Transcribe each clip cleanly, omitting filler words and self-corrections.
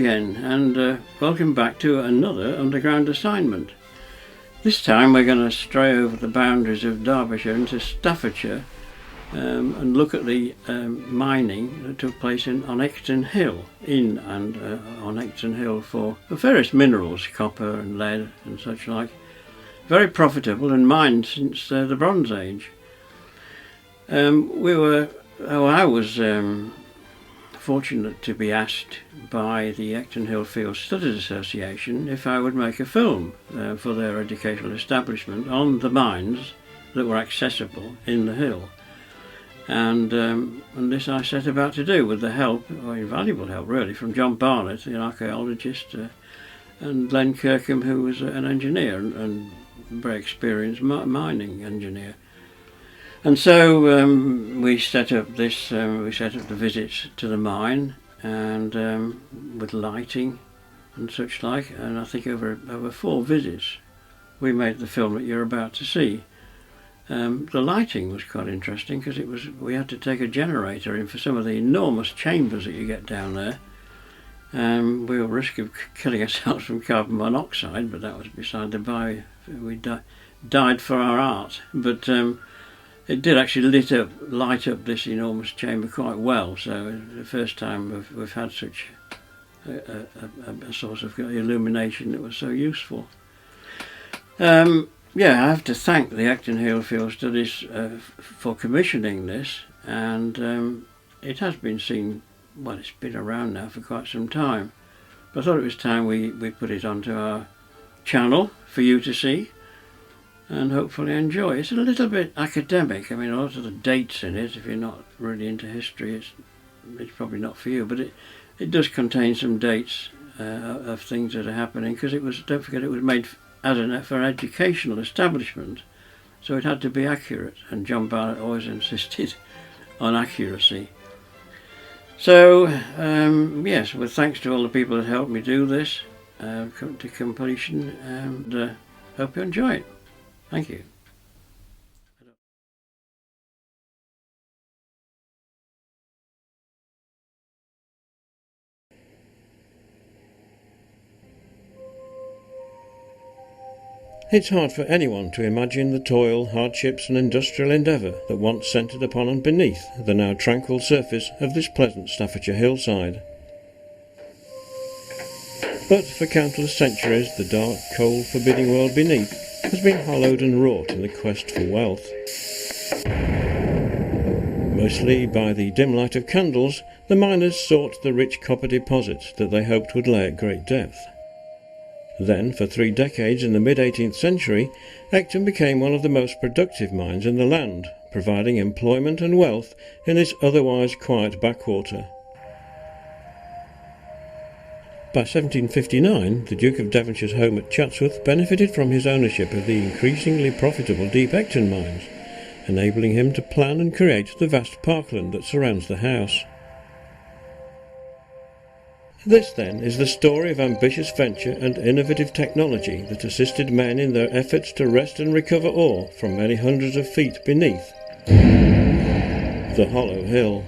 again, and welcome back to another underground assignment. This time we're going to stray over the boundaries of Derbyshire into Staffordshire and look at the mining that took place on Ecton Hill, on Ecton Hill for various minerals, copper and lead and such like. Very profitable and mined since the Bronze Age. I was fortunate to be asked by the Ecton Hill Field Studies Association if I would make a film for their educational establishment on the mines that were accessible in the hill. And this I set about to do with the help, or invaluable help really, from John Barnatt, the archaeologist, and Len Kirkham, who was an engineer and very experienced mining engineer. And so we set up the visits to the mine, and with lighting and such like, and I think over 4 visits we made the film that you're about to see. The lighting was quite interesting because we had to take a generator in for some of the enormous chambers that you get down there. We were at risk of killing ourselves from carbon monoxide, but that was beside the by. We died for our art, but it did actually light up this enormous chamber quite well. So the first time we've had such a source of illumination that was so useful. I have to thank the Ecton Hill Field Studies for commissioning this, and it has been seen, well, it's been around now for quite some time, but I thought it was time we put it onto our channel for you to see and hopefully enjoy. It's a little bit academic. I mean, a lot of the dates in it, if you're not really into history, it's probably not for you, but it does contain some dates of things that are happening, because don't forget, it was made for an educational establishment, so it had to be accurate, and John Barnatt always insisted on accuracy. So yes, with thanks to all the people that helped me do this come to completion, and hope you enjoy it. Thank you. It's hard for anyone to imagine the toil, hardships and industrial endeavour that once centred upon and beneath the now tranquil surface of this pleasant Staffordshire hillside. But for countless centuries the dark, cold, forbidding world beneath has been hollowed and wrought in the quest for wealth. Mostly by the dim light of candles, the miners sought the rich copper deposits that they hoped would lay at great depth. Then, for 3 decades in the mid-18th century, Ecton became one of the most productive mines in the land, providing employment and wealth in this otherwise quiet backwater. By 1759, the Duke of Devonshire's home at Chatsworth benefited from his ownership of the increasingly profitable Deep Ecton mines, enabling him to plan and create the vast parkland that surrounds the house. This, then, is the story of ambitious venture and innovative technology that assisted men in their efforts to wrest and recover ore from many hundreds of feet beneath the hollow hill.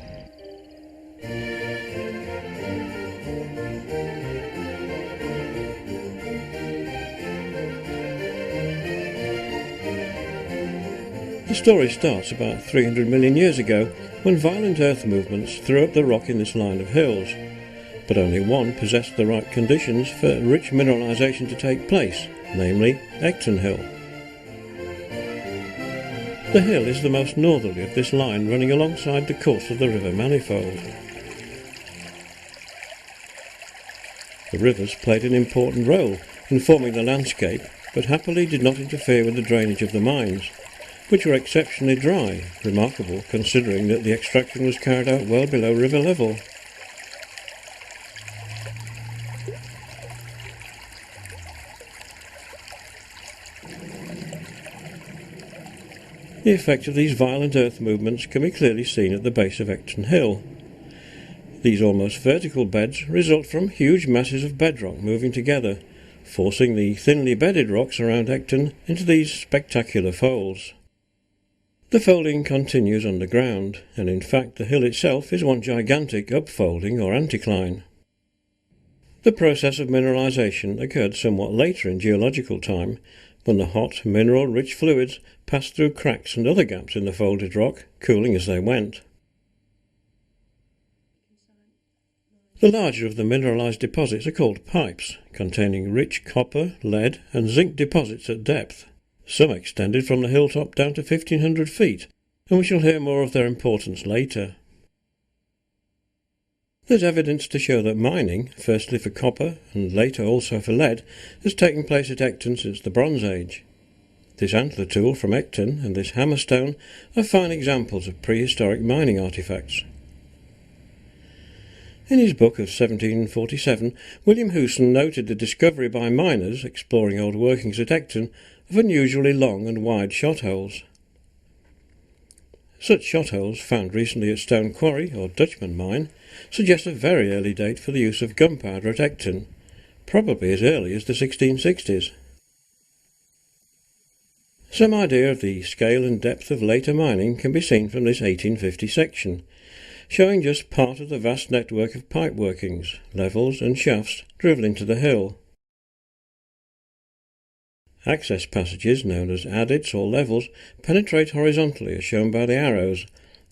The story starts about 300 million years ago, when violent earth movements threw up the rock in this line of hills. But only one possessed the right conditions for rich mineralisation to take place, namely Ecton Hill. The hill is the most northerly of this line, running alongside the course of the river Manifold. The rivers played an important role in forming the landscape, but happily did not interfere with the drainage of the mines, which were exceptionally dry, remarkable considering that the extraction was carried out well below river level. The effect of these violent earth movements can be clearly seen at the base of Ecton Hill. These almost vertical beds result from huge masses of bedrock moving together, forcing the thinly bedded rocks around Ecton into these spectacular folds. The folding continues underground, and in fact the hill itself is one gigantic upfolding or anticline. The process of mineralisation occurred somewhat later in geological time, when the hot, mineral-rich fluids passed through cracks and other gaps in the folded rock, cooling as they went. The larger of the mineralised deposits are called pipes, containing rich copper, lead and zinc deposits at depth. Some extended from the hilltop down to 1,500 feet, and we shall hear more of their importance later. There's evidence to show that mining, firstly for copper and later also for lead, has taken place at Ecton since the Bronze Age. This antler tool from Ecton and this hammerstone are fine examples of prehistoric mining artefacts. In his book of 1747, William Hewson noted the discovery by miners exploring old workings at Ecton of unusually long and wide shot holes. Such shot holes, found recently at Stone Quarry or Dutchman mine, suggest a very early date for the use of gunpowder at Ecton, probably as early as the 1660s. Some idea of the scale and depth of later mining can be seen from this 1850 section, showing just part of the vast network of pipe workings, levels and shafts driven into the hill. Access passages, known as adits or levels, penetrate horizontally as shown by the arrows,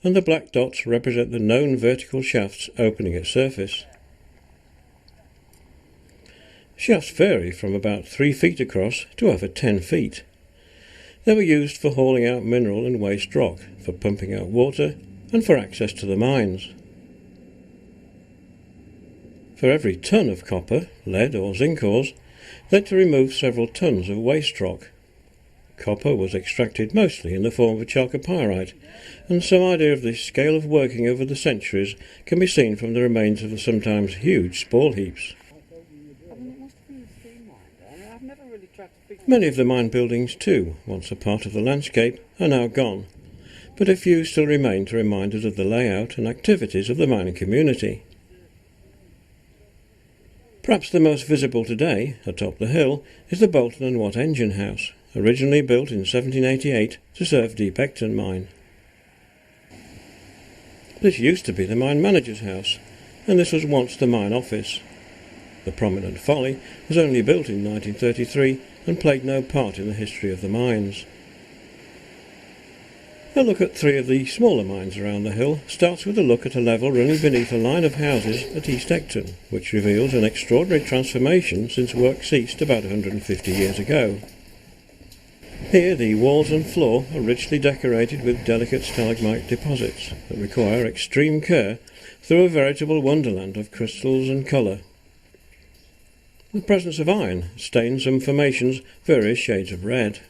and the black dots represent the known vertical shafts opening at surface. Shafts vary from about 3 feet across to over 10 feet. They were used for hauling out mineral and waste rock, for pumping out water, and for access to the mines. For every ton of copper, lead or zinc ores, they had to remove several tons of waste rock. Copper was extracted mostly in the form of chalcopyrite, and some idea of the scale of working over the centuries can be seen from the remains of the sometimes huge spall heaps. Many of the mine buildings too, once a part of the landscape, are now gone, but a few still remain to remind us of the layout and activities of the mining community. Perhaps the most visible today, atop the hill, is the Bolton and Watt engine house, originally built in 1788 to serve Deep Ecton mine. This used to be the mine manager's house, and this was once the mine office. The prominent folly was only built in 1933 and played no part in the history of the mines. A look at 3 of the smaller mines around the hill starts with a look at a level running beneath a line of houses at East Ecton, which reveals an extraordinary transformation since work ceased about 150 years ago. Here the walls and floor are richly decorated with delicate stalagmite deposits that require extreme care through a veritable wonderland of crystals and colour. The presence of iron stains some formations various shades of red.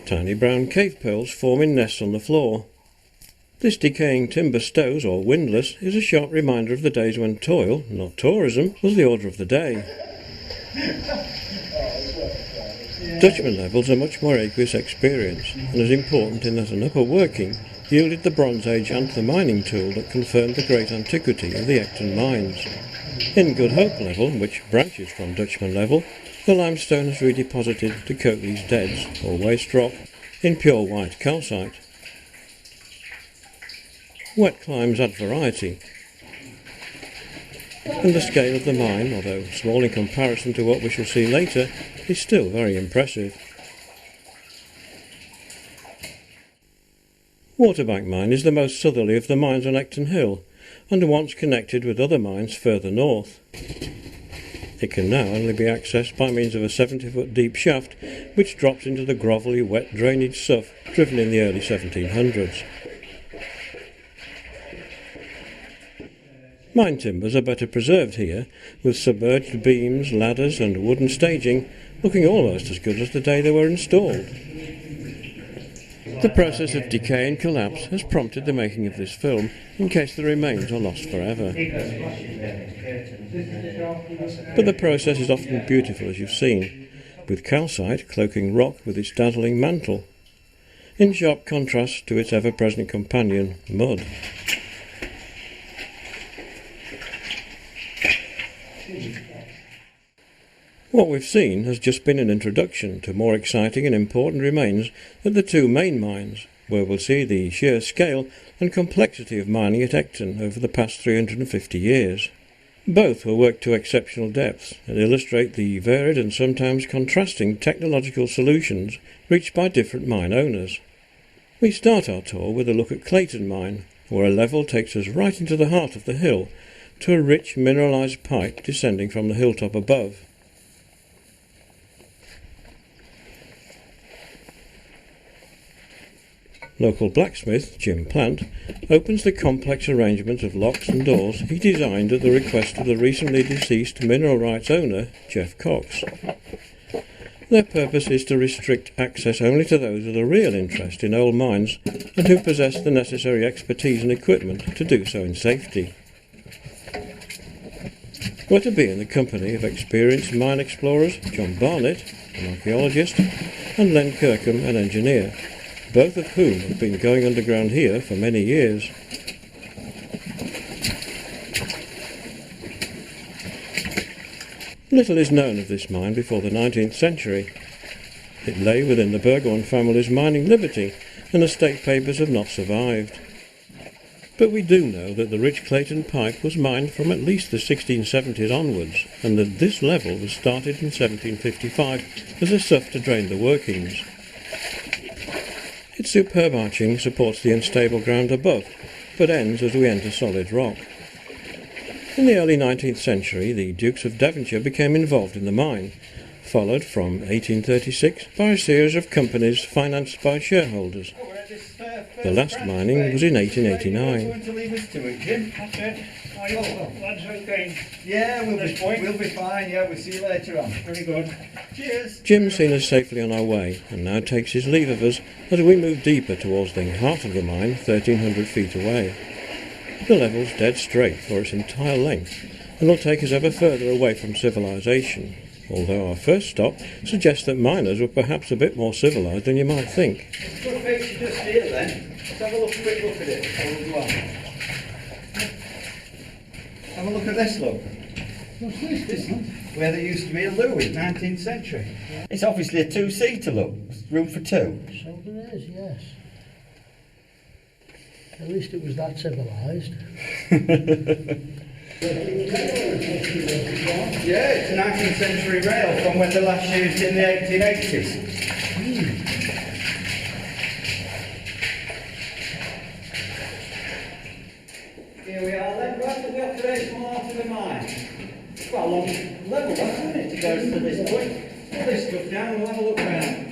Tiny brown cave pearls form in nests on the floor. This decaying timber stoves or windlass is a sharp reminder of the days when toil, not tourism, was the order of the day. Dutchman levels are much more aqueous experience and as important in that an upper working yielded the Bronze Age antler mining tool that confirmed the great antiquity of the Ecton mines. In Goodhope level, which branches from Dutchman level, the limestone is redeposited to coat these deads, or waste rock, in pure white calcite. Wet climbs add variety, and the scale of the mine, although small in comparison to what we shall see later, is still very impressive. Waterbank mine is the most southerly of the mines on Ecton Hill, and once connected with other mines further north. It can now only be accessed by means of a 70-foot deep shaft which drops into the grovelly wet drainage sough driven in the early 1700s. Mine timbers are better preserved here, with submerged beams, ladders and wooden staging looking almost as good as the day they were installed. The process of decay and collapse has prompted the making of this film in case the remains are lost forever. But the process is often beautiful, as you've seen, with calcite cloaking rock with its dazzling mantle, in sharp contrast to its ever-present companion, mud. What we've seen has just been an introduction to more exciting and important remains at the 2 main mines, where we'll see the sheer scale and complexity of mining at Ecton over the past 350 years. Both will work to exceptional depths and illustrate the varied and sometimes contrasting technological solutions reached by different mine owners. We start our tour with a look at Clayton mine, where a level takes us right into the heart of the hill to a rich mineralised pipe descending from the hilltop above. Local blacksmith, Jim Plant, opens the complex arrangement of locks and doors he designed at the request of the recently deceased mineral rights owner, Jeff Cox. Their purpose is to restrict access only to those with a real interest in old mines and who possess the necessary expertise and equipment to do so in safety. We're to be in the company of experienced mine explorers John Barnatt, an archaeologist, and Len Kirkham, an engineer, both of whom have been going underground here for many years. Little is known of this mine before the 19th century. It lay within the Burgoyne family's mining liberty, and the state papers have not survived. But we do know that the rich Clayton pipe was mined from at least the 1670s onwards, and that this level was started in 1755 as a sough to drain the workings. Its superb arching supports the unstable ground above, but ends as we enter solid rock. In the early 19th century, the Dukes of Devonshire became involved in the mine, followed from 1836 by a series of companies financed by shareholders. The last mining was in 1889. Yeah, we'll be fine. Yeah, we'll see you later on. Very good. Cheers. Jim's seen us safely on our way and now takes his leave of us as we move deeper towards the heart of the mine, 1,300 feet away. The level's dead straight for its entire length and will take us ever further away from civilization, although our first stop suggests that miners were perhaps a bit more civilized than you might think. Good feature just here then. Let's have a quick look at it before we go on. Have a look at this, look. What's this one? Where there used to be a loo in 19th century. It's obviously a two-seater, look. Room for two. So there is, yes. At least it was that civilised. Yeah, it's a 19th century rail from when they last used in the 1880s. Here we are then, right at the operational heart of the mine. It's quite a long level, hasn't it, to go to this point. Put this stuff down and we'll have a look round.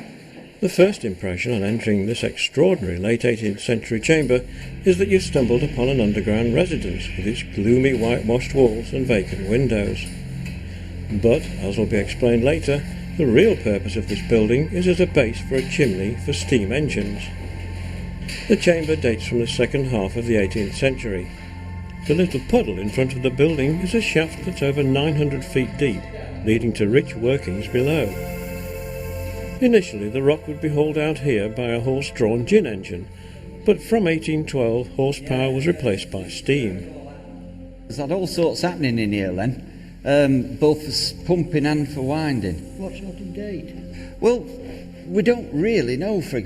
The first impression on entering this extraordinary late 18th century chamber is that you've stumbled upon an underground residence with its gloomy whitewashed walls and vacant windows. But, as will be explained later, the real purpose of this building is as a base for a chimney for steam engines. The chamber dates from the second half of the 18th century. The little puddle in front of the building is a shaft that's over 900 feet deep, leading to rich workings below. Initially, the rock would be hauled out here by a horse-drawn gin engine, but from 1812, horsepower was replaced by steam. There's had all sorts happening in here, Len, both for pumping and for winding. What sort of date? Well, we don't really know for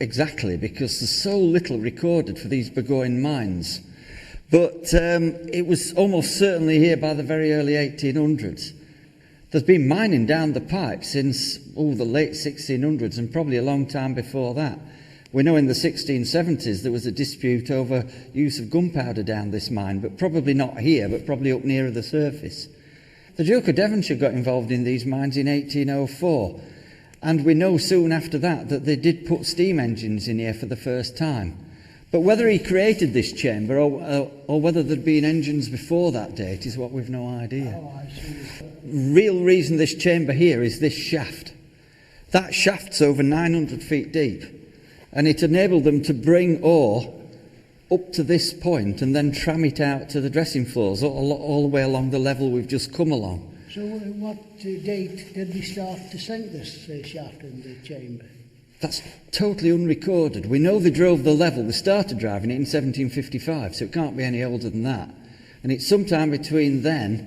exactly, because there's so little recorded for these Burgoyne mines. But it was almost certainly here by the very early 1800s. There's been mining down the pipe since the late 1600s and probably a long time before that. We know in the 1670s there was a dispute over use of gunpowder down this mine, but probably not here, but probably up nearer the surface. The Duke of Devonshire got involved in these mines in 1804, and we know soon after that that they did put steam engines in here for the first time. But whether he created this chamber or whether there'd been engines before that date is what we've no idea. Oh, I see. Real reason this chamber here is this shaft. That shaft's over 900 feet deep, and it enabled them to bring ore up to this point and then tram it out to the dressing floors all the way along the level we've just come along. So what date did we start to sink this shaft in the chamber? That's totally unrecorded. We know they drove the level. They started driving it in 1755, so it can't be any older than that. And it's sometime between then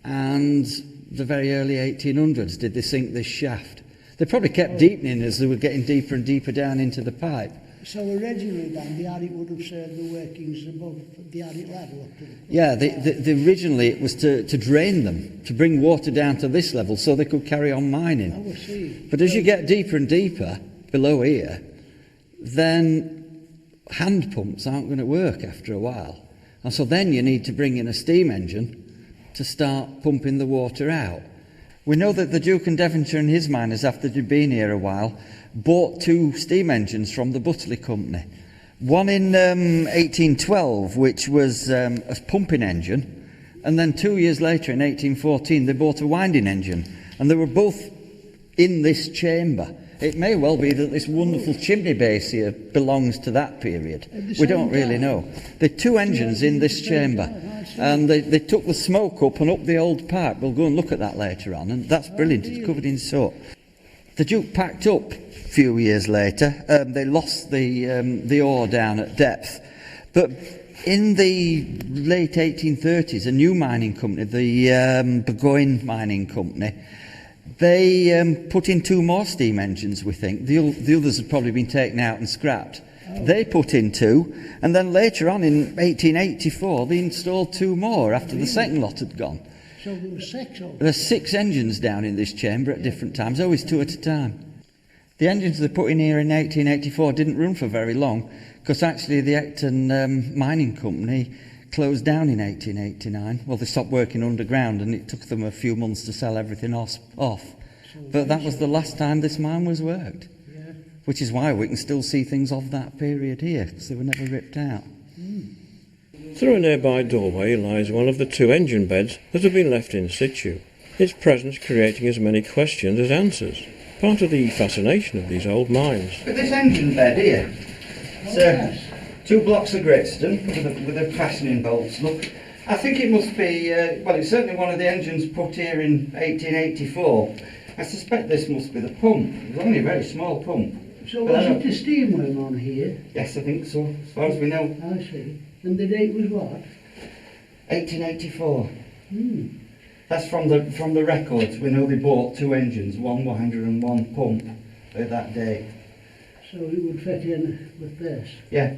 and the very early 1800s did they sink this shaft. They probably kept deepening as they were getting deeper and deeper down into the pipe. So originally then, the attic would have served the workings above the attic level up to the... Yeah, originally it was to drain them, to bring water down to this level so they could carry on mining. I see. But as you get deeper and deeper below here, then hand pumps aren't going to work after a while. And so then you need to bring in a steam engine to start pumping the water out. We know that the Duke and Devonshire and his miners, after they'd been here a while, bought 2 steam engines from the Butterley Company. One in 1812, which was a pumping engine, and then 2 years later, in 1814, they bought a winding engine. And they were both in this chamber. It may well be that this wonderful chimney base here belongs to that period. We don't really know. There are 2 engines in this chamber, and they took the smoke up and up the old pipe. We'll go and look at that later on, and that's brilliant. It's covered in soot. The Duke packed up a few years later. They lost the ore down at depth. But in the late 1830s, a new mining company, the Burgoyne Mining Company, they put in 2 more steam engines, we think. The others had probably been taken out and scrapped. They put in 2, and then later on in 1884, they installed 2 more after the second lot had gone. So there were 6 of them? There's 6 engines down in this chamber at different times, always 2 at a time. The engines they put in here in 1884 didn't run for very long, because actually the Ecton Mining Company closed down in 1889. Well, they stopped working underground, and it took them a few months to sell everything off. But that was the last time this mine was worked. Yeah. Which is why we can still see things of that period here, because they were never ripped out. Through a nearby doorway lies one of the 2 engine beds that have been left in situ, its presence creating as many questions as answers, part of the fascination of these old mines. Look at this engine bed here. Yes. 2 blocks of gritstone with the fastening bolts. Look, I think it must be, well, it's certainly one of the engines put here in 1884. I suspect this must be the pump. It's only a very small pump. So was it the steam room on here? Yes, I think so, as far as we know. I see. And the date was what? 1884. Hmm. That's from the records. We know they bought 2 engines, 1 winder and 1 pump at that date. So it would fit in with this. Yeah.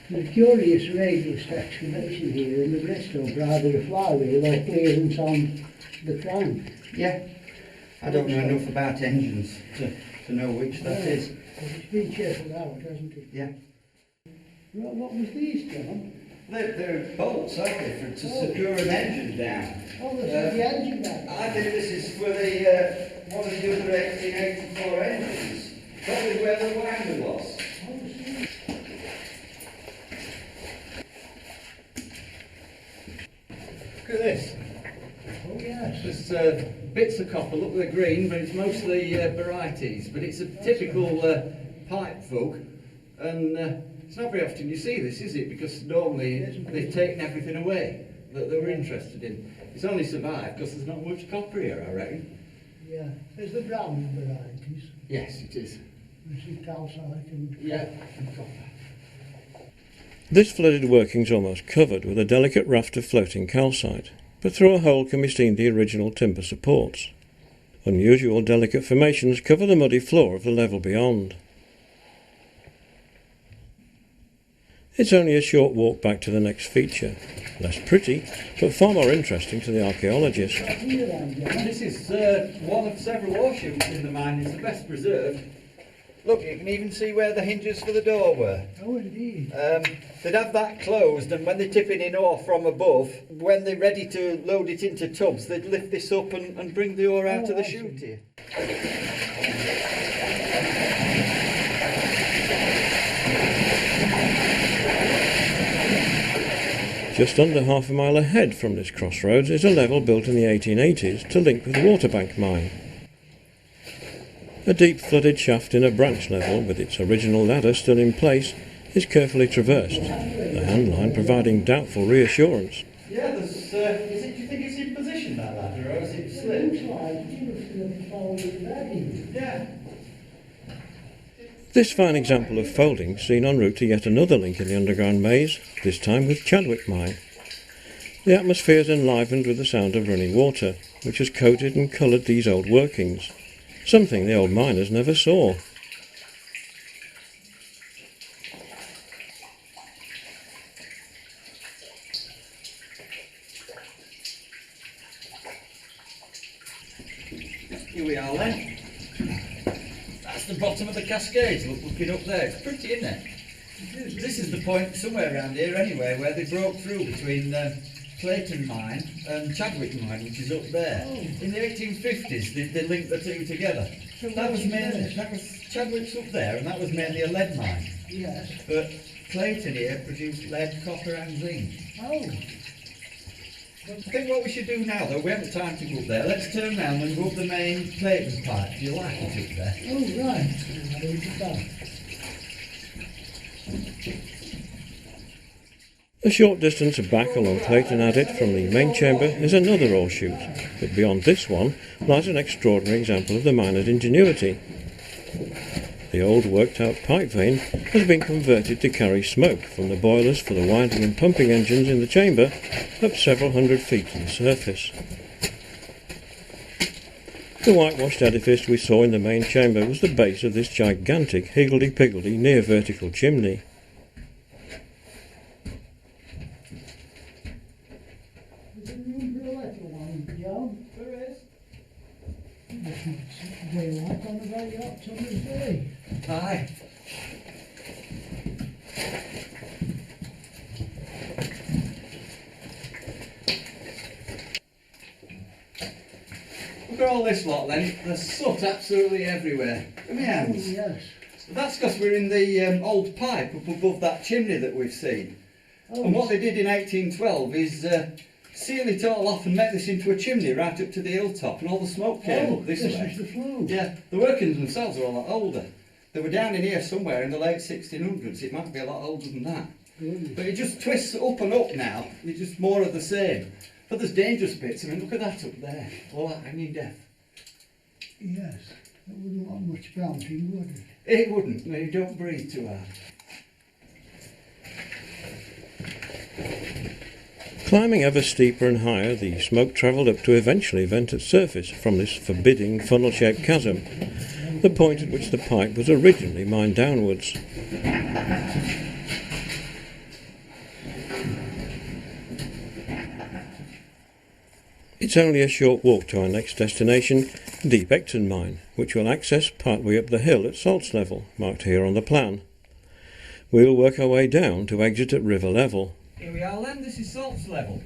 There's a curious radius excavation here in the Bristol, rather a flywheel or clearance on the crank. Yeah. I don't know enough about engines to know which that is. It's been chiseled out, hasn't it? Yeah. Right, what was these, John? They're bolts, aren't they, to secure an engine down. Oh, this is the engine bed. I think this is for one of the other 1884 engines. Probably where the winder was. Look at this. Oh, yes. There's bits of copper, look at the green, but it's mostly varieties. But it's a typical pipe folk, and it's not very often you see this, is it? Because normally they've taken everything away that they were interested in. It's only survived because there's not much copper here, I reckon. Yeah. Is the brown varieties? Yes, it is. This is calcite and... Yeah, and copper. This flooded working's almost covered with a delicate raft of floating calcite, but through a hole can be seen the original timber supports. Unusual delicate formations cover the muddy floor of the level beyond. It's only a short walk back to the next feature. Less pretty, but far more interesting to the archaeologist. This is one of several ore chutes in the mine. It's the best preserved. Look, you can even see where the hinges for the door were. Oh, indeed. They'd have that closed, and when they're tipping in ore from above, when they're ready to load it into tubs, they'd lift this up and bring the ore out of the chute here. Just under half a mile ahead from this crossroads is a level built in the 1880s to link with the Waterbank mine. A deep flooded shaft in a branch level, with its original ladder still in place, is carefully traversed, the handline providing doubtful reassurance. Yeah, do you think it's in position, that ladder, or is it slipped? Yeah. This fine example of folding seen en route to yet another link in the underground maze, this time with Chadwick Mine. The atmosphere is enlivened with the sound of running water, which has coated and coloured these old workings, something the old miners never saw. Here we are then. That's the bottom of the Cascades, looking up there. It's pretty, isn't it? This is the point somewhere around here anyway, where they broke through between Clayton mine and Chadwick mine, which is up there. Oh. In the 1850s, they linked the two together. So That was mainly. Chadwick's up there, and that was mainly a lead mine. Yes. But Clayton here produced lead, copper and zinc. Oh. I think what we should do now, though, we haven't time to go up there. Let's turn round and go up the main Clayton pipe. Do you like it up there? Oh, right. I'll go to that. A short distance back along Clayton Adit from the main chamber is another ore chute, but beyond this one lies an extraordinary example of the miner's ingenuity. The old worked-out pipe vein has been converted to carry smoke from the boilers for the winding and pumping engines in the chamber up several hundred feet to the surface. The whitewashed edifice we saw in the main chamber was the base of this gigantic higgledy-piggledy near-vertical chimney. There's a room for a little one, Joe. There is. Daylight on about your summer's day. Aye. Look at all this lot then. There's soot absolutely everywhere. Come here, Oh, hands. yes. That's because we're in the old pipe up above that chimney that we've seen. Oh, And what they did in 1812 is seal it all off and make this into a chimney right up to the hilltop, and all the smoke came up this way. is the flow. Yeah, the workings themselves are a lot older. They were down in here somewhere in the late 1600s. It might be a lot older than that. Good. But it just twists up and up now. It's just more of the same. But there's dangerous bits. I mean, look at that up there. All that hanging death. Yes. That wouldn't want much bouncing, would it? It wouldn't. No, you don't breathe too hard. Climbing ever steeper and higher, the smoke travelled up to eventually vent at surface from this forbidding funnel-shaped chasm, the point at which the pipe was originally mined downwards. It's only a short walk to our next destination, Deep Ecton mine, which we'll access partway up the hill at salts level, marked here on the plan. We'll work our way down to exit at river level. Here we are then. This is salts level.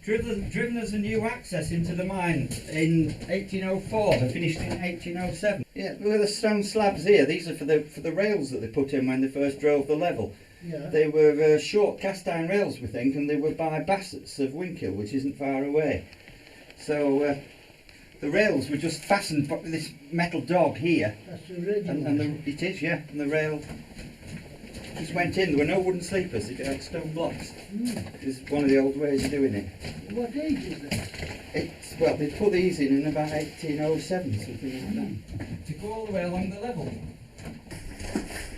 Driven as a new access into the mine in 1804. They finished in 1807. Yeah, look at the stone slabs here. These are for the rails that they put in when they first drove the level. Yeah. They were short cast iron rails, we think, and they were by Bassett's of Winkill, which isn't far away. So the rails were just fastened by this metal dog here, That's the original. and it is, yeah, and the rail just went in. There were no wooden sleepers, it had stone blocks. It's one of the old ways of doing it. What age is that? Well, they put these in about 1807, something like that, to go all the way along the level.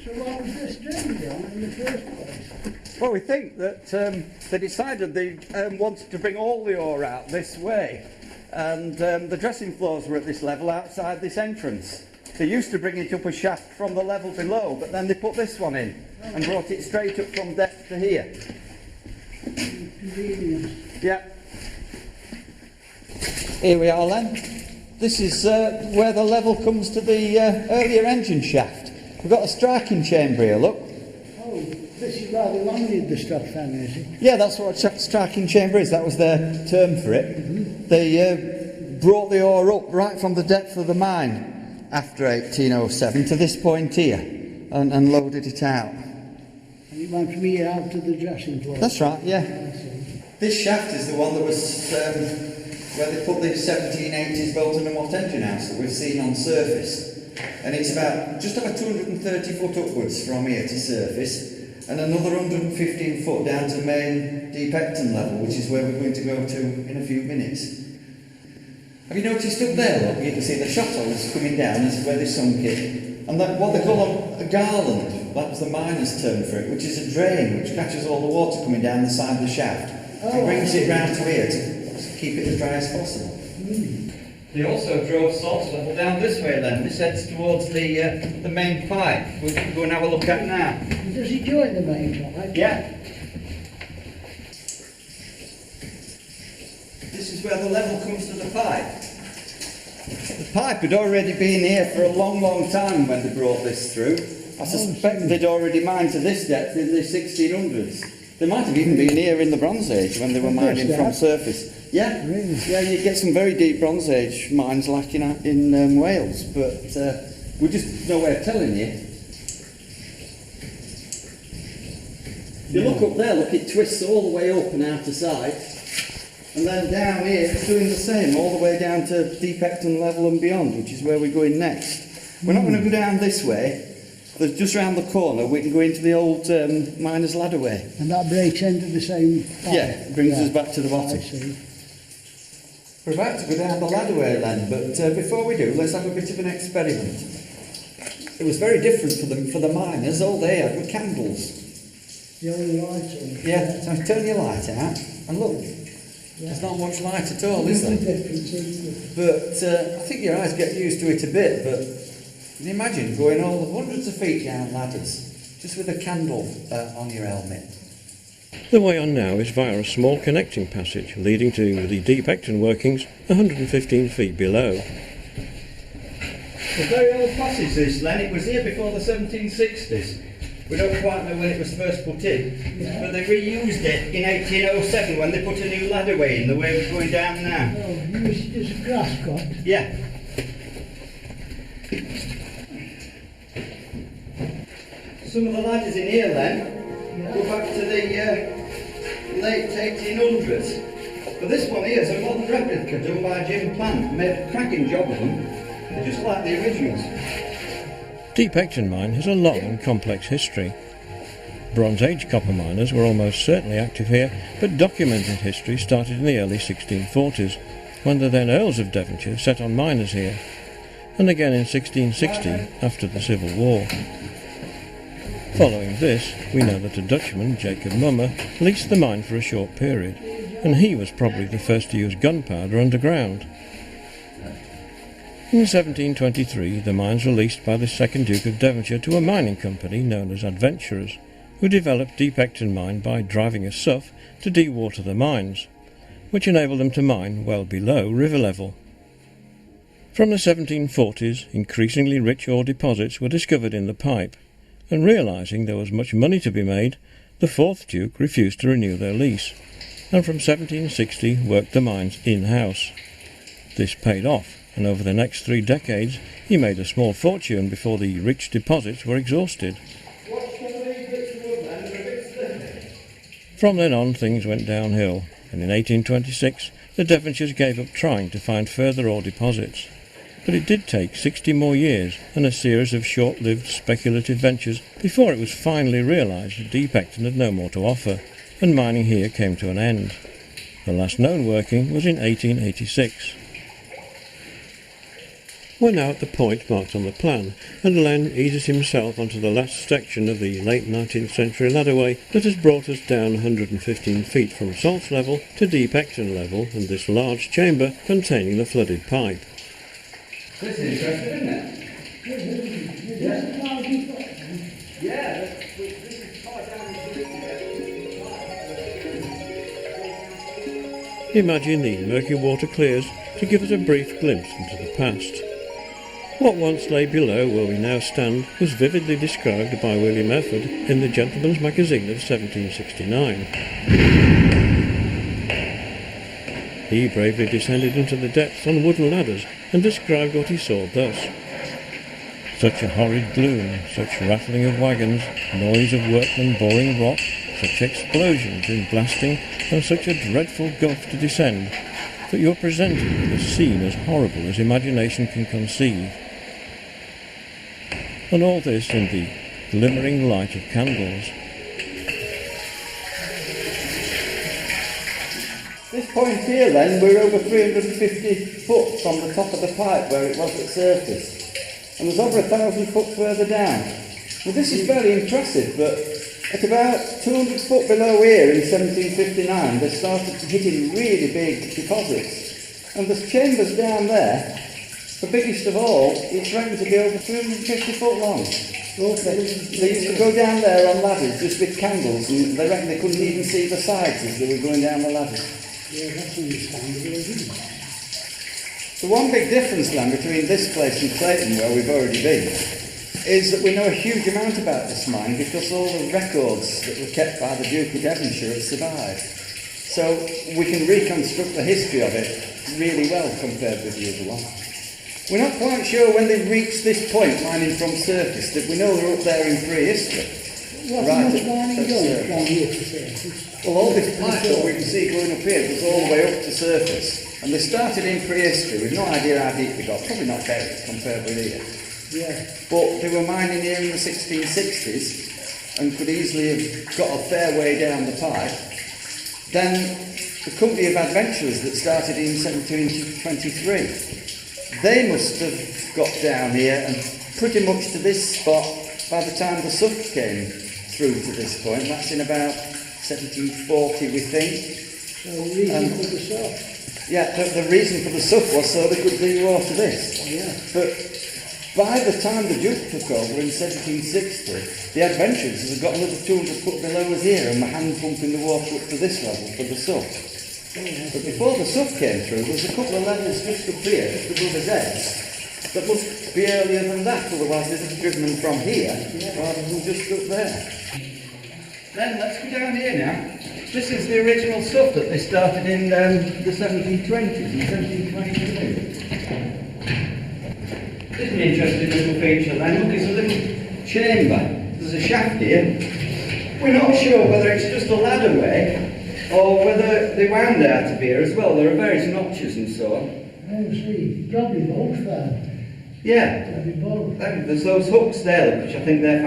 So what was this doing, John, in the first place? Well, we think that they decided they wanted to bring all the ore out this way, and the dressing floors were at this level outside this entrance. They used to bring it up a shaft from the level below, but then they put this one in and brought it straight up from depth to here. Convenience. Yeah. Here we are then. This is where the level comes to the earlier engine shaft. We've got a striking chamber here, look. Oh, this is where they landed the stuff then, is it? Yeah, that's what a striking chamber is. That was their term for it. They brought the ore up right from the depth of the mine after 1807 to this point here and loaded it out. And it went from here out to the dressing floor. That's right, yeah. I see. This shaft is the one that was where they put the 1780s Bolton and Watt engine house that we've seen on surface. And it's about just over 230 foot upwards from here to surface, and another 115 foot down to main Deep Ecton level, which is where we're going to go to in a few minutes. Have you noticed up there, look, you can see the shot holes coming down, this is where they sunk it. And that, what they call a garland, that was the miner's term for it, which is a drain which catches all the water coming down the side of the shaft and brings it round to here to keep it as dry as possible. They also drove salt level down this way then. This heads towards the main pipe, which we'll go and have a look at now. And does he join the main pipe? Yeah. This is where the level comes to the pipe. The pipe had already been here for a long, long time when they brought this through. I suspect they'd already mined to this depth in the 1600s. They might have even been here in the Bronze Age when they were mining from surface. Yeah, yeah, you get some very deep Bronze Age mines like in Wales, but we're just no way of telling you. If you look up there, look, it twists all the way up and out of sight. And then down here, it's doing the same, all the way down to Deep Ecton level and beyond, which is where we're going next. We're not going to go down this way. There's just round the corner, we can go into the old Miners' Ladder Way. And that breaks into the same pipe? Yeah, it brings us back to the bottom. I see. We're about to go down the ladder way, Len, but before we do, let's have a bit of an experiment. It was very different for the miners. All they had were candles. The only lights on? Yeah, so turn your light out, and look, there's not much light at all, is there? But I think your eyes get used to it a bit, but can you imagine going all the hundreds of feet down ladders, just with a candle on your helmet? The way on now is via a small connecting passage leading to the Deep Ecton workings 115 feet below. A very old passage this, Len. It was here before the 1760s. We don't quite know when it was first put in, but they reused it in 1807 when they put a new ladderway in, the way we're going down now. Oh, it's a grass cut? Yeah. Some of the ladders in here, Len, go back to the late 1800s. But this one here is a modern replica done by Jim Plant. Made a cracking job of them. They're just like the originals. Deep Ecton mine has a long and complex history. Bronze Age copper miners were almost certainly active here, but documented history started in the early 1640s, when the then Earls of Devonshire set on miners here, and again in 1660 after the Civil War. Following this, we know that a Dutchman, Jacob Mummer, leased the mine for a short period, and he was probably the first to use gunpowder underground. In 1723, the mines were leased by the second Duke of Devonshire to a mining company known as Adventurers, who developed Deep Ecton mine by driving a sough to dewater the mines, which enabled them to mine well below river level. From the 1740s, increasingly rich ore deposits were discovered in the pipe, and realising there was much money to be made, the fourth Duke refused to renew their lease, and from 1760 worked the mines in-house. This paid off, and over the next 3 decades he made a small fortune before the rich deposits were exhausted. From then on things went downhill, and in 1826 the Devonshires gave up trying to find further ore deposits. But it did take 60 more years and a series of short-lived speculative ventures before it was finally realised that Deep Ecton had no more to offer, and mining here came to an end. The last known working was in 1886. We're now at the point marked on the plan, and Len eases himself onto the last section of the late 19th century ladderway that has brought us down 115 feet from salt level to Deep Ecton level and this large chamber containing the flooded pipe. This is interesting, isn't it? Yeah. This is far down into the Imagine the murky water clears to give us a brief glimpse into the past. What once lay below where we now stand was vividly described by William Efford in the Gentleman's Magazine of 1769. He bravely descended into the depths on wooden ladders and described what he saw thus. Such a horrid gloom, such rattling of wagons, noise of workmen boring rock, such explosions in blasting, and such a dreadful gulf to descend, that you're presented with a scene as horrible as imagination can conceive. And all this in the glimmering light of candles. This point here then, we're over 350 foot from the top of the pipe where it was at surface. And there's over 1,000 foot further down. Now this is very impressive, but at about 200 foot below here in 1759, they started hitting really big deposits. And there's chambers down there. The biggest of all, it's reckoned to be over 350 foot long. They used to go down there on ladders just with candles, and they reckon they couldn't even see the sides as they were going down the ladders. Yeah, that's understandable, isn't it? The one big difference then between this place and Clayton, where we've already been, is that we know a huge amount about this mine because all the records that were kept by the Duke of Devonshire have survived. So we can reconstruct the history of it really well compared with the other one. We're not quite sure when they reached this point, mining from surface, that we know they're up there in prehistory. What's Right, much mining that's, going from here to surface? Well, all this pipe that we can see going up here goes all the way up to surface. And they started in prehistory with no idea how deep they got, probably not buried compared with here. Yeah. But they were mining here in the 1660s and could easily have got a fair way down the pipe. Then the company of adventurers that started in 1723, they must have got down here and pretty much to this spot by the time the Suffolk came through to this point. That's in about 1740, we think. So the reason for the soft. Yeah, the reason for the Suffolk was so they could bring water to this. Yeah. But by the time the Duke took over in 1760, the adventurers had got another 200 foot below us here and were hand pumping the water up to this level for the Suffolk. But before the Suffolk came through, there was a couple of levels just up here, just above his heads, that must be earlier than that, otherwise they'd have driven them from here rather than just up there. Then let's go down here now. This is the original stuff that they started in the 1720s and 1722. This is an interesting little feature then. Look, it's a little chamber. There's a shaft here. We're not sure whether it's just a ladder way or whether they wound out of here as well. There are various notches and so on. Oh, see. Probably both there. Yeah. Probably both. There's those hooks there, which I think they're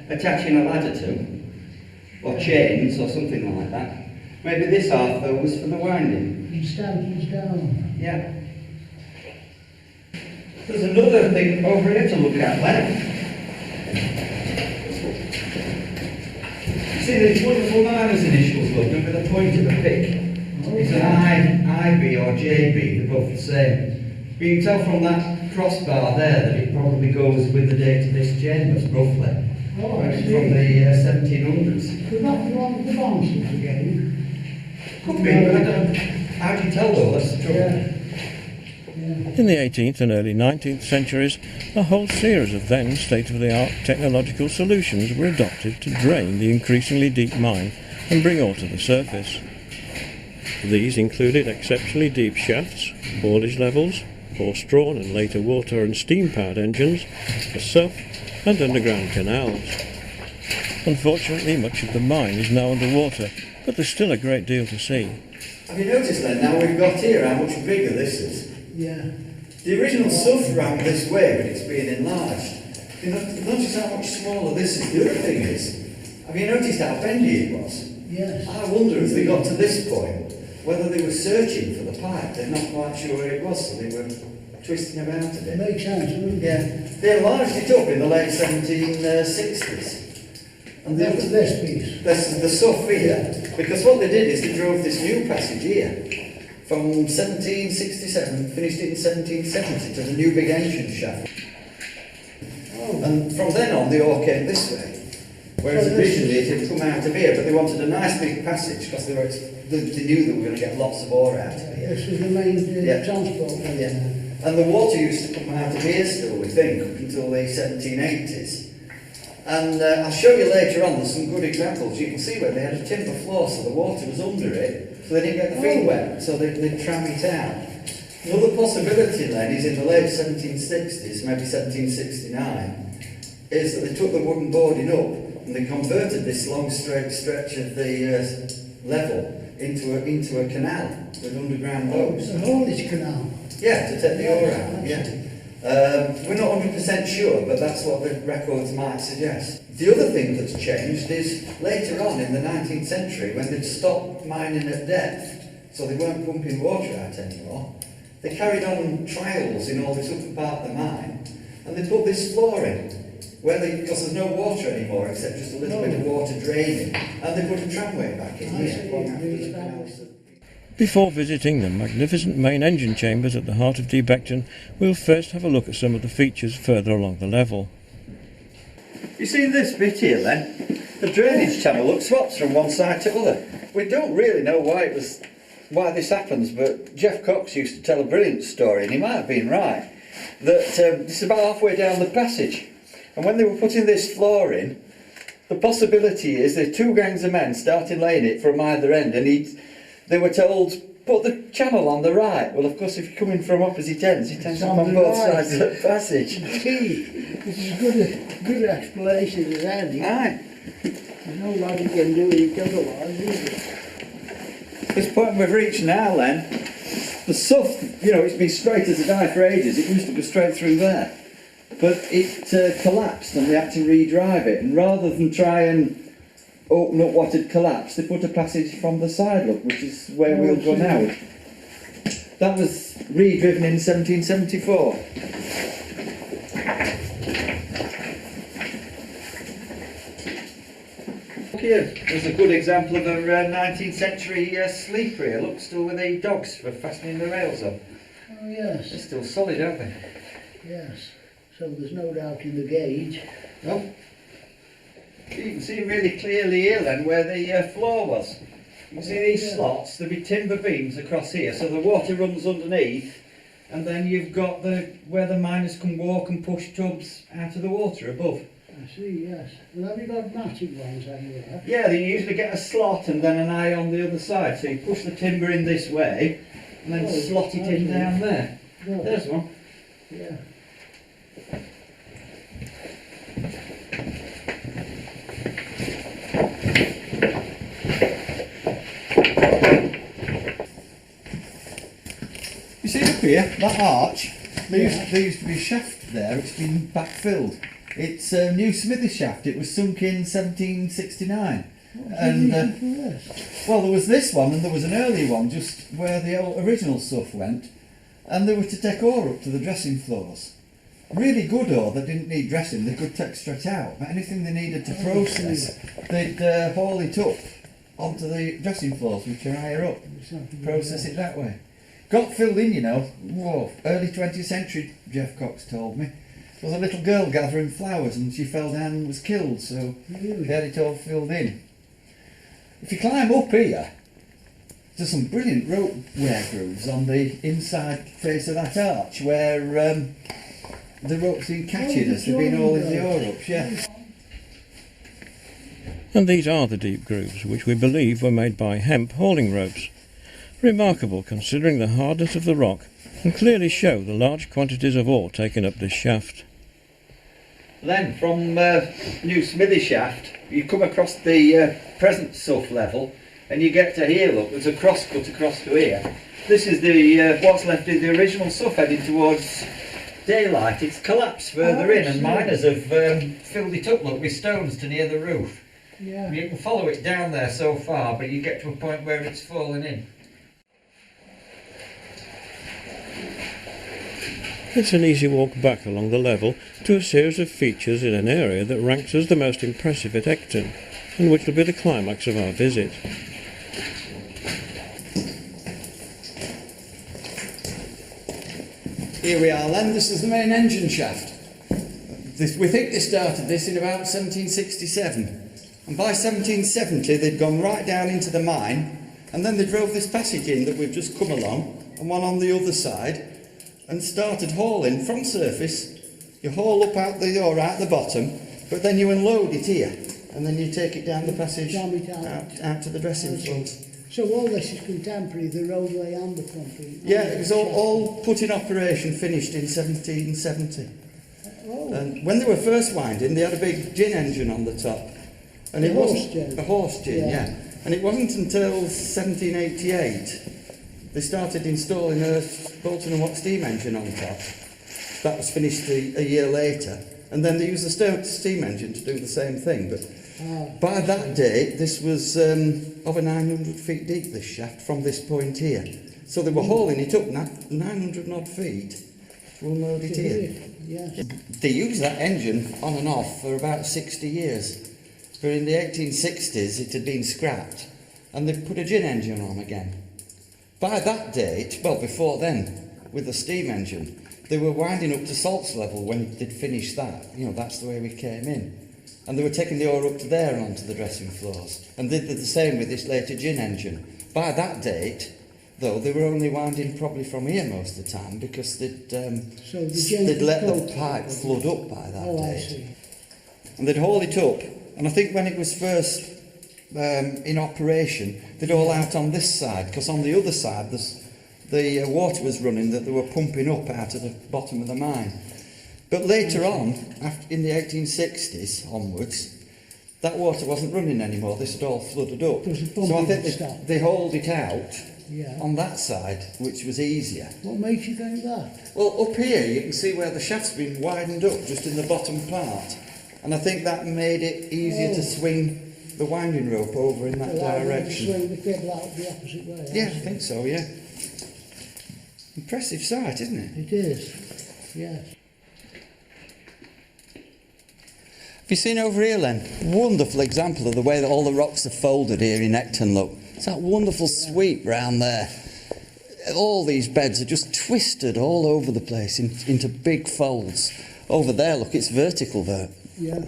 for attaching a ladder to. Or chains or something like that. Maybe this half though was for the winding. And stampings down. Yeah. There's another thing over here to look at, Len. See these wonderful miner's initials, look, with a point of a pick. It's an IB or JB, they're both the same. But you can tell from that crossbar there that it probably goes with the date of this chamber, roughly. Oh, I see. From the 1700s. Could that be one of the bouncers again? Could be, but I don't. How do you tell though? That's the trouble. Yeah. In the 18th and early 19th centuries, a whole series of then state-of-the-art technological solutions were adopted to drain the increasingly deep mine and bring ore to the surface. These included exceptionally deep shafts, haulage levels, horse-drawn and later water and steam-powered engines, a SUF, and underground canals. Unfortunately, much of the mine is now underwater, but there's still a great deal to see. Have you noticed then, now we've got here, how much bigger this is? Yeah. The original SUF ran this way, but it's been enlarged. You notice how much smaller this is. The other thing is, have you noticed how bendy it was? Yes. I wonder if they got to this point, whether they were searching for the pipe. They're not quite sure where it was, so they were twisting about a It bit. makes sense, wouldn't it? Yeah, they enlarged it up in the late 1760s. And That's this piece. This is the SUF here, because what they did is they drove this new passage here from 1767, finished it in 1770 to the new big engine shaft. Oh. And from then on, the ore came this way. Whereas originally it had come out of here, but they wanted a nice big passage because they knew they were going to get lots of ore out of here. This is the main transport way. Yeah. And the water used to come out of here still, we think, up until the 1780s. And I'll show you later on, there's some good examples. You can see where they had a timber floor, so the water was under it, so they didn't get the feet wet, so they'd tram it out. Another possibility then is in the late 1760s, maybe 1769, is that they took the wooden boarding up and they converted this long straight stretch of the level into a canal with underground boats. The haulage canal. Yeah, to take the ore out, yeah. We're not 100% sure, but that's what the records might suggest. The other thing that's changed is later on in the 19th century, when they'd stopped mining at depth, so they weren't pumping water out anymore, they carried on trials in all this upper part of the mine, and they put this floor in, because there's no water anymore except just a little bit of water draining, and they put a tramway back in here. long after the canals. Before visiting the magnificent main engine chambers at the heart of Deep Ecton, we'll first have a look at some of the features further along the level. You see this bit here then? The drainage channel looks swaps from one side to the other. We don't really know why it was why this happens, but Jeff Cox used to tell a brilliant story, and he might have been right, that this is about halfway down the passage, and when they were putting this floor in, the possibility is there's two gangs of men starting laying it from either end, and they were told, put the channel on the right. Well, of course, if you're coming from opposite ends, it tends to come on both sides of the passage. See, this is a good explanation of that. Aye. There's no lot you can do it otherwise, is it? This point we've reached now, Len, the sough, it's been straight as a die for ages. It used to go straight through there. But it collapsed and they had to re-drive it. And rather than try and open up what had collapsed, they put a passage from the side, look, which is where we'll go now. That was re-driven in 1774. Here, there's a good example of a 19th century sleeper here. Look, still with the dogs for fastening the rails on. Oh, yes. They're still solid, aren't they? Yes. So there's no doubt in the gauge. No. You can see really clearly here then where the floor was. You can see these slots, there'll be timber beams across here, so the water runs underneath, and then you've got where the miners can walk and push tubs out of the water above. I see, yes. Well, have you got matching ones anywhere? Yeah, they usually get a slot and then an eye on the other side, so you push the timber in this way, and then slot it in down there. No. There's one. Yeah. You see up here, that arch, there used to be a shaft there, it's been backfilled. It's a new smithy shaft, it was sunk in 1769. And well, there was this one and there was an early one just where the original stuff went, and they were to take ore up to the dressing floors. Really good ore that didn't need dressing, they could take straight out, but anything they needed to process, they'd haul it up onto the dressing floors, which are higher up, process it that way. Got filled in, early 20th century, Jeff Cox told me. There was a little girl gathering flowers and she fell down and was killed, so they had it all filled in. If you climb up here, there's some brilliant rope wear grooves on the inside face of that arch where the rope's been catching as they've been hauling the ore up, yeah. And these are the deep grooves, which we believe were made by hemp hauling ropes. Remarkable considering the hardness of the rock, and clearly show the large quantities of ore taken up this shaft. Then from New Smithy Shaft, you come across the present sough level, and you get to here. Look, there's a cross cut across to here. This is the what's left of the original sough heading towards daylight. It's collapsed further in, and miners have filled it up, look, with stones to near the roof. Yeah. You can follow it down there so far, but you get to a point where it's fallen in. It's an easy walk back along the level to a series of features in an area that ranks as the most impressive at Ecton, and which will be the climax of our visit. Here we are, Len. This is the main engine shaft. We think they started this in about 1767. And by 1770 they'd gone right down into the mine, and then they drove this passage in that we've just come along, and one on the other side, and started hauling from surface. You haul up out the ore out the bottom, but then you unload it here, and then you take it down the passage out to the dressing floors. So all this is contemporary, the roadway and the concrete? Yeah, it was all put in operation, finished in 1770. Oh. And when they were first winding, they had a big gin engine on the top. And A horse gin? A horse gin, Yeah. yeah. And it wasn't until 1788 they started installing a Bolton and Watt steam engine on top. That was finished a year later. And then they used the steam engine to do the same thing. But by that date, this was over 900 feet deep, this shaft, from this point here. So they were hauling it up 900 odd feet to unload it here. Yes. They used that engine on and off for about 60 years. But in the 1860s, it had been scrapped, and they put a gin engine on again. By that date, well, before then, with the steam engine, they were winding up to salts level when they'd finished that. That's the way we came in. And they were taking the ore up to there and onto the dressing floors. And they did the same with this later gin engine. By that date, though, they were only winding probably from here most of the time because they'd the let the pipe flood up by that I date. see. And they'd haul it up. And I think when it was first in operation, they'd all out on this side, because on the other side the water was running that they were pumping up out of the bottom of the mine. But later on, in the 1860s onwards, that water wasn't running anymore. This had all flooded up. So I think they hauled it out on that side, which was easier. What makes you think that? Well, up here you can see where the shaft's been widened up, just in the bottom part. And I think that made it easier to swing the winding rope over in that direction. Swing the cable out the opposite way. Yeah, I think so, yeah. Impressive sight, isn't it? It is, yes. Have you seen over here, Len? Wonderful example of the way that all the rocks are folded here in Ecton, look. It's that wonderful sweep round there. All these beds are just twisted all over the place into big folds. Over there, look, it's vertical there. Yeah.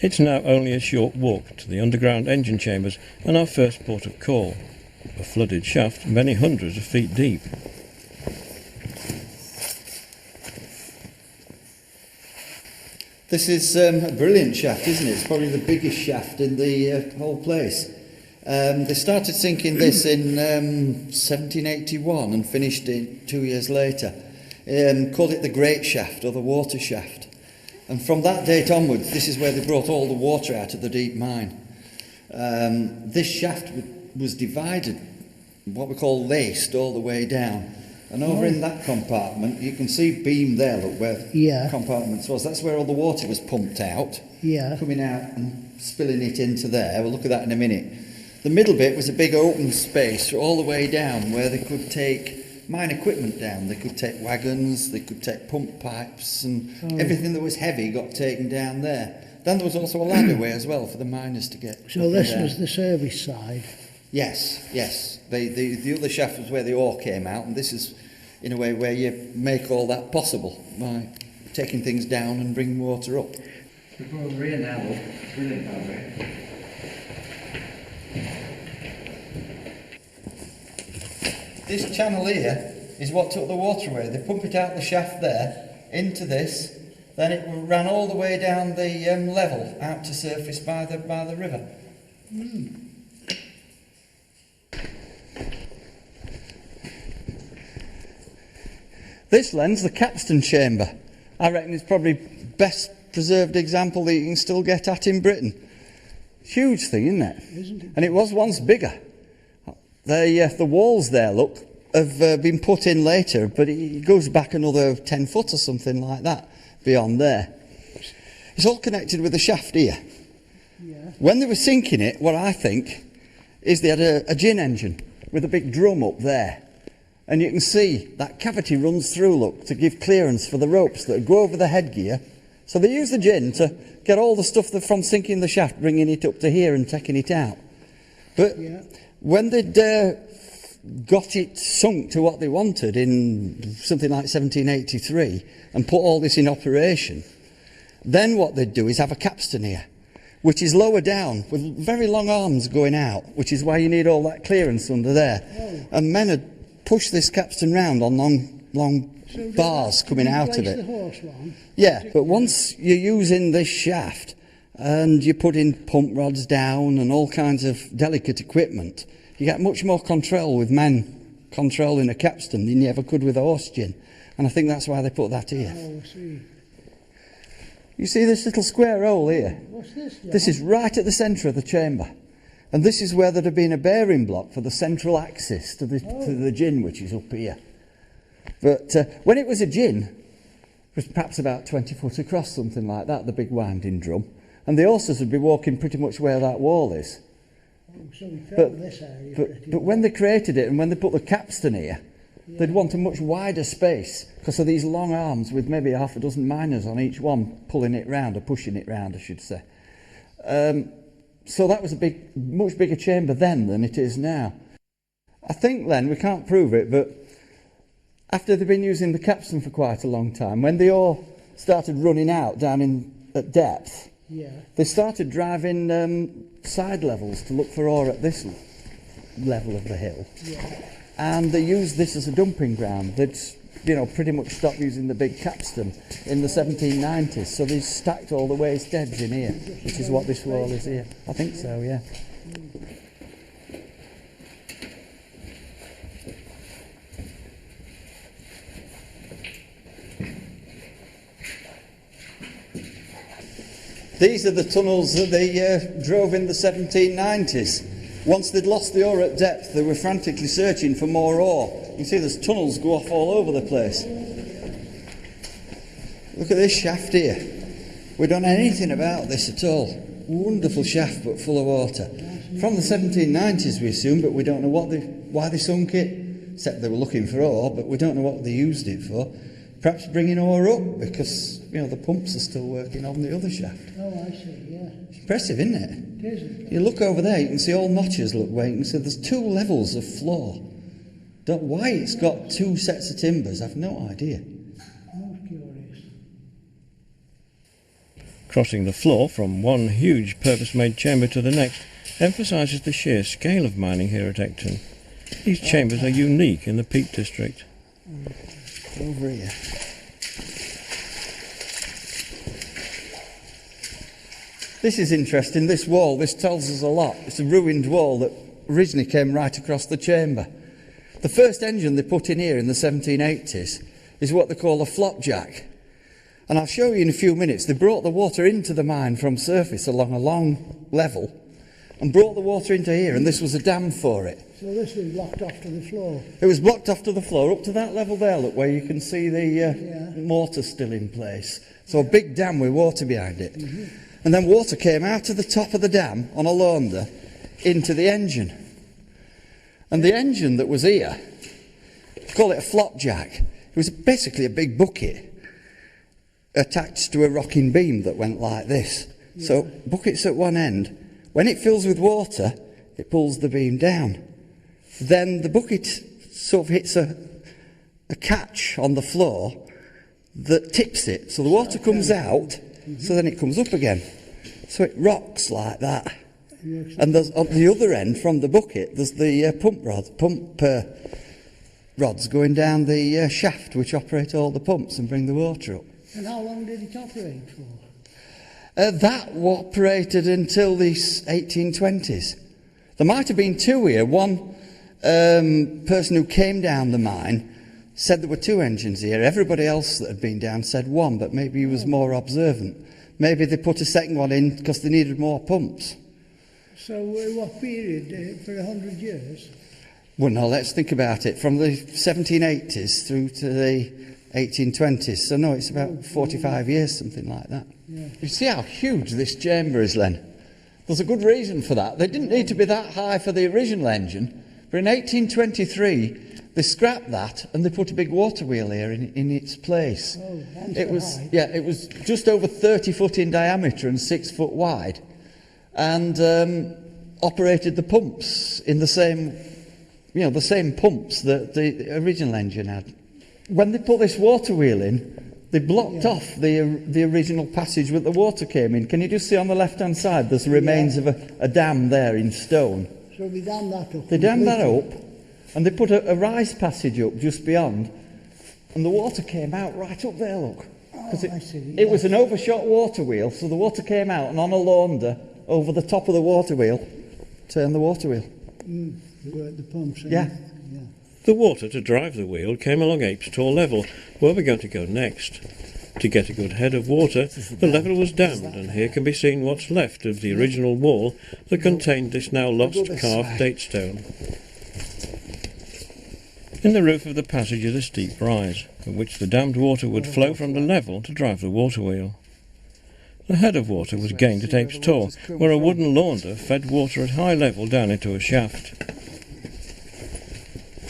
It's now only a short walk to the underground engine chambers and our first port of call, a flooded shaft many hundreds of feet deep. This is a brilliant shaft, isn't it? It's probably the biggest shaft in the whole place. They started sinking this in 1781 and finished it 2 years later. Called it the Great Shaft or the Water Shaft. And from that date onwards, this is where they brought all the water out of the deep mine. This shaft was divided, what we call laced, all the way down. And over in that compartment, you can see beam there, look, where compartments was. That's where all the water was pumped out, coming out and spilling it into there. We'll look at that in a minute. The middle bit was a big open space all the way down where they could take mine equipment down. They could take wagons, they could take pump pipes, and everything that was heavy got taken down there. Then there was also a ladderway as well for the miners to get. So this was the service side? Yes. The other shaft was where the ore came out, and this is, in a way, where you make all that possible by taking things down and bringing water up. We go over here now, look. Brilliant over here. This channel here is what took the water away. They pump it out the shaft there, into this, then it ran all the way down the level out to surface by the river. This Len's the capstan chamber. I reckon it's probably best preserved example that you can still get at in Britain. Huge thing, isn't it? Isn't it? And it was once bigger. The walls there, look, have been put in later, but it goes back another 10 foot or something like that beyond there. It's all connected with the shaft here. Yeah. When they were sinking it, what I think is they had a gin engine with a big drum up there. And you can see that cavity runs through, look, to give clearance for the ropes that go over the headgear. So they use the gin to get all the stuff that from sinking the shaft, bringing it up to here and taking it out. But when they'd got it sunk to what they wanted in something like 1783 and put all this in operation, then what they'd do is have a capstan here, which is lower down with very long arms going out, which is why you need all that clearance under there. And men had pushed this capstan round on long bars coming out of it. The horse one? Yeah, but once you're using this shaft and you put in pump rods down and all kinds of delicate equipment, you get much more control with men controlling a capstan than you ever could with a horse gin. And I think that's why they put that here. Oh, I see. You see this little square hole here? What's this, John? This is right at the centre of the chamber. And this is where there'd have been a bearing block for the central axis to the gin, which is up here. But when it was a gin, it was perhaps about 20 foot across, something like that, the big winding drum. And the horses would be walking pretty much where that wall is. Oh, so we filled this area But when they created it and when they put the capstan here, they'd want a much wider space because of these long arms with maybe half a dozen miners on each one pulling it round, or pushing it round, I should say. So that was a much bigger chamber then than it is now. I think, Len, we can't prove it, but after they've been using the capstan for quite a long time, when they all started running out down at depth, they started driving side levels to look for ore at this level of the hill. And they used this as a dumping ground. They'd, pretty much stopped using the big capstan in the 1790s. So they stacked all the waste heads in here, which is what this wall is here. I think so, yeah. These are the tunnels that they drove in the 1790s. Once they'd lost the ore at depth, they were frantically searching for more ore. You can see there's tunnels go off all over the place. Look at this shaft here. We don't know anything about this at all. Wonderful shaft, but full of water. From the 1790s, we assume, but we don't know why they sunk it. Except they were looking for ore, but we don't know what they used it for. Perhaps bringing ore up, because, the pumps are still working on the other shaft. Oh, I see, yeah. It's impressive, isn't it? It is. You look over there, you can see all notches, look where you can see there's 2 levels of floor. Why it's got 2 sets of timbers, I've no idea. Most curious. Crossing the floor from one huge purpose-made chamber to the next emphasises the sheer scale of mining here at Ecton. These chambers are unique in the Peak District. Over here. This is interesting, this wall, this tells us a lot. It's a ruined wall that originally came right across the chamber. The first engine they put in here in the 1780s is what they call a flopjack. And I'll show you in a few minutes. They brought the water into the mine from surface along a long level and brought the water into here, and this was a dam for it. So this was blocked off to the floor? It was blocked off to the floor, up to that level there, look, where you can see the mortar still in place. So a big dam with water behind it. Mm-hmm. And then water came out of the top of the dam on a launder into the engine. And the engine that was here, call it a flopjack, it was basically a big bucket attached to a rocking beam that went like this. Yeah. So buckets at one end. When it fills with water, it pulls the beam down. Then the bucket sort of hits a catch on the floor that tips it. So the water comes out, so then it comes up again. So it rocks like that. And there's, at the other end, from the bucket, there's the pump rods going down the shaft, which operate all the pumps and bring the water up. And how long did it operate for? That operated until the 1820s. There might have been 2 here. One person who came down the mine said there were 2 engines here. Everybody else that had been down said 1, but maybe he was more observant. Maybe they put a second one in because they needed more pumps. So what period? For 100 years? Well, no, let's think about it. From the 1780s through to the 1820s. So, no, it's about 45 years, something like that. Yeah. You see how huge this chamber is, Len? There's a good reason for that. They didn't need to be that high for the original engine, but in 1823 they scrapped that and they put a big water wheel here in its place. Oh, it was just over 30 foot in diameter and 6 foot wide, and operated the pumps in the same pumps that the original engine had. When they put this water wheel in, they blocked off the original passage where the water came in. Can you just see on the left-hand side, there's the remains of a dam there in stone. So they dammed that up? They dammed that up, and they put a rise passage up just beyond, and the water came out right up there, look. It was an overshot water wheel, so the water came out, and on a launder, over the top of the water wheel, turned the water wheel. The pumps. Yeah. The water to drive the wheel came along Apes Tor level, where we're going to go next. To get a good head of water, the level was dammed, and here can be seen what's left of the original wall that contained this now lost carved date stone. In the roof of the passage is a steep rise, from which the dammed water would flow from the level to drive the water wheel. The head of water was gained at Apes Tor, where a wooden launder fed water at high level down into a shaft.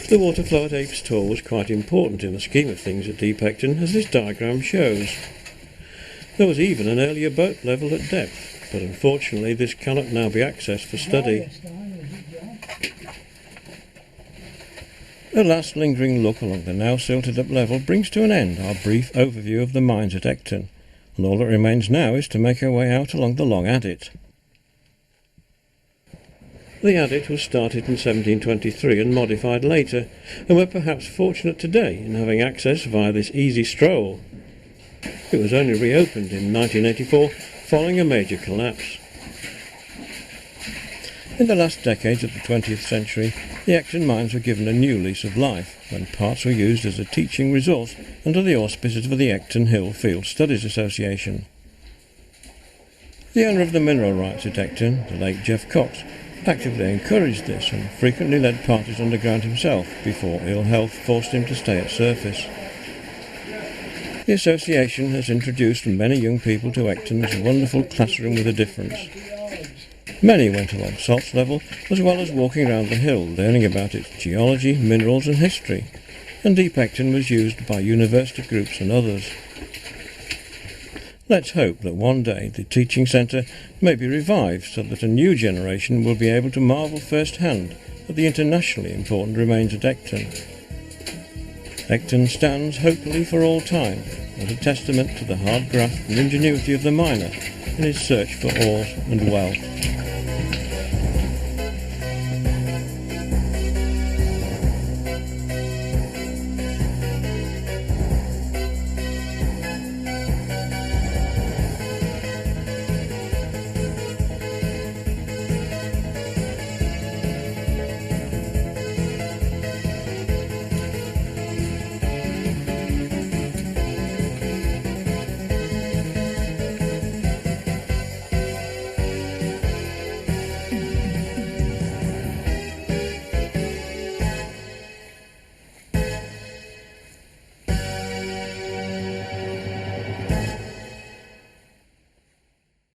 The water flow at Apes Tor was quite important in the scheme of things at Deep Ecton, as this diagram shows. There was even an earlier boat level at depth, but unfortunately this cannot now be accessed for study. A last lingering look along the now silted up level brings to an end our brief overview of the mines at Ecton, and all that remains now is to make our way out along the long adit. The adit was started in 1723 and modified later, and we're perhaps fortunate today in having access via this easy stroll. It was only reopened in 1984 following a major collapse. In the last decades of the 20th century, the Ecton mines were given a new lease of life when parts were used as a teaching resource under the auspices of the Ecton Hill Field Studies Association. The owner of the mineral rights at Ecton, the late Jeff Cox, actively encouraged this and frequently led parties underground himself before ill health forced him to stay at surface. The association has introduced many young people to Ecton's wonderful classroom with a difference. Many went along Salt's level as well as walking around the hill learning about its geology, minerals and history, and Deep Ecton was used by university groups and others. Let's hope that one day the teaching centre may be revived so that a new generation will be able to marvel firsthand at the internationally important remains at Ecton. Ecton stands hopefully for all time as a testament to the hard graft and ingenuity of the miner in his search for ore and wealth.